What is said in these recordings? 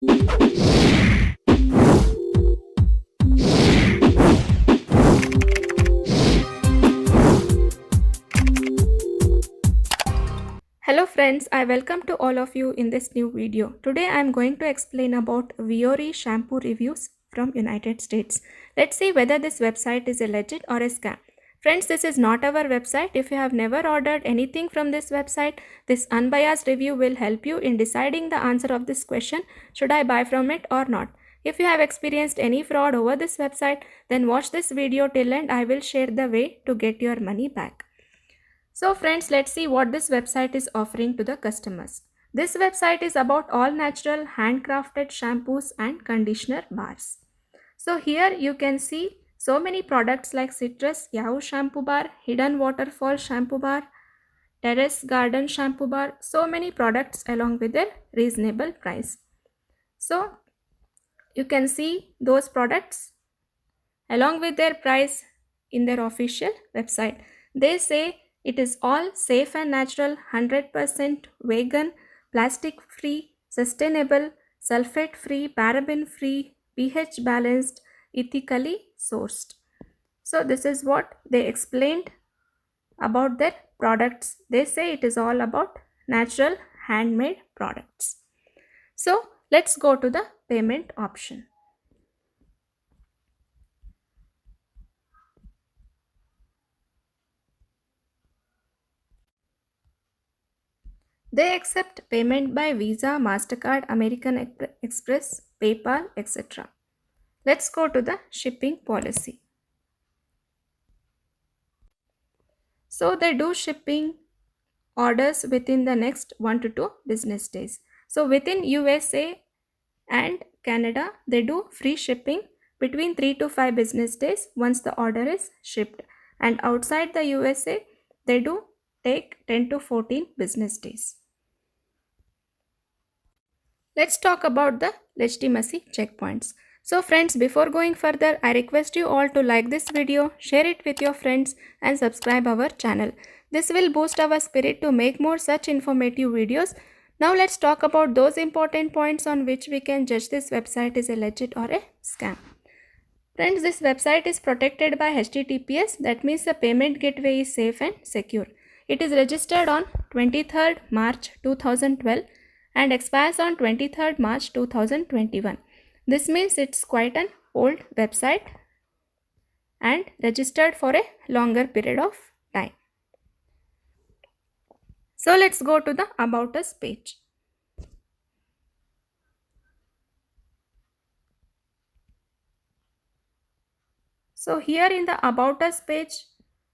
Hello friends, I welcome to all of you in this new video. Today I am going to explain about Viore shampoo reviews from United States. Let's see whether this website is a legit or a scam. Friends, this is not our website. If you have never ordered anything from this website, this unbiased review will help you in deciding the answer of this question, should I buy from it or not. If you have experienced any fraud over this website, then watch this video till end. I will share the way to get your money back. So friends, let's see what this website is offering to the customers. This website is about all natural handcrafted shampoos and conditioner bars. So here you can see so many products like Citrus Yahoo shampoo bar, Hidden Waterfall shampoo bar, Terrace Garden shampoo bar, so many products along with their reasonable price. So you can see those products along with their price in their official website. They say it is all safe and natural, 100% vegan, plastic free, sustainable, sulfate free, paraben free, pH balanced, ethically sourced. So this is what they explained about their products. They say it is all about natural handmade products. So let's go to the payment option. They accept payment by Visa, MasterCard, American Express, PayPal, etc. Let's go to the shipping policy. So they do shipping orders within the next 1 to 2 business days. So within USA and Canada, they do free shipping between 3 to 5 business days once the order is shipped. And outside the USA, they do take 10 to 14 business days. Let's talk about the legitimacy checkpoints. So friends, before going further, I request you all to like this video, share it with your friends and subscribe our channel. This will boost our spirit to make more such informative videos. Now let's talk about those important points on which we can judge this website is a legit or a scam. Friends, this website is protected by HTTPS, that means the payment gateway is safe and secure. It is registered on 23rd March 2012 and expires on 23rd March 2021. This means it's quite an old website and registered for a longer period of time. So let's go to the About Us page. So here in the About Us page,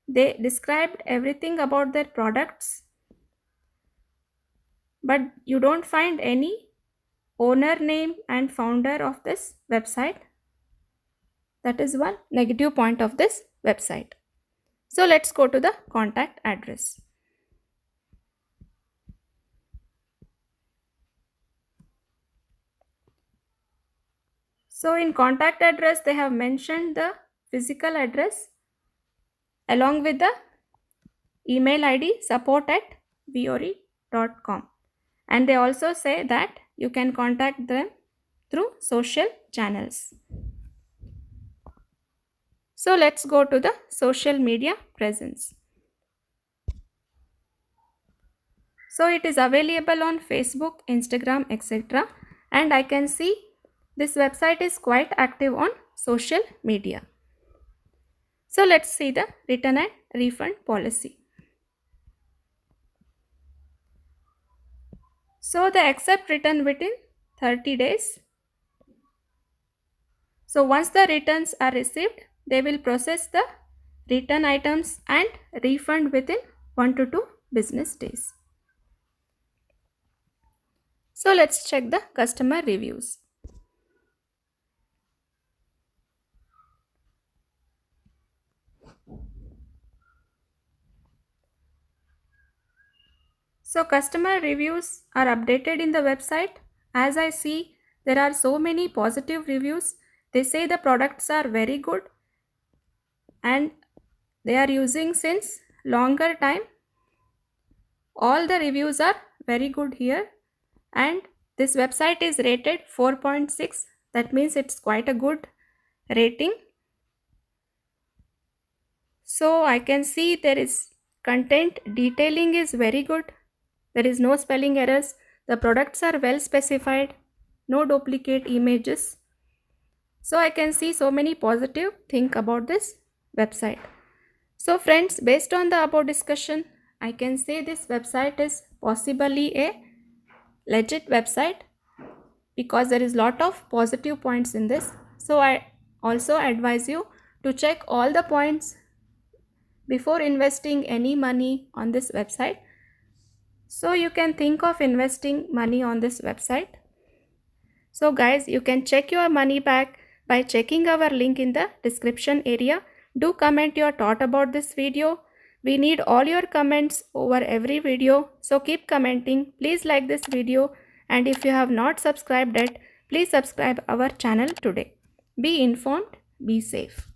they described everything about their products, but you don't find any owner name and founder of this website. That is one negative point of this website. So let's go to the contact address. So in contact address, they have mentioned the physical address along with the email ID support@viore.com. And they also say that you can contact them through social channels. So let's go to the social media presence. So it is available on Facebook, Instagram, etc. And I can see this website is quite active on social media. So let's see the return and refund policy. So they accept return within 30 days. So once the returns are received, they will process the return items and refund within 1 to 2 business days. So let's check the customer reviews. So customer reviews are updated in the website. As I see, there are so many positive reviews. They say the products are very good and they are using since longer time. All the reviews are very good here and This website is rated 4.6. That means it's quite a good rating. So I can see there is content detailing is very good. There is no spelling errors. The products are well specified. No duplicate images. So I can see so many positive things about this website. So friends, based on the above discussion, I can say this website is possibly a legit website because there is lot of positive points in this. So I also advise you to check all the points before investing any money on this website. So you can think of investing money on this website. So guys, you can check your money back by checking our link in the description area. Do comment your thought about this video. We need all your comments over every video. So keep commenting. Please like this video. And if you have not subscribed yet, please subscribe our channel today. Be informed, be safe.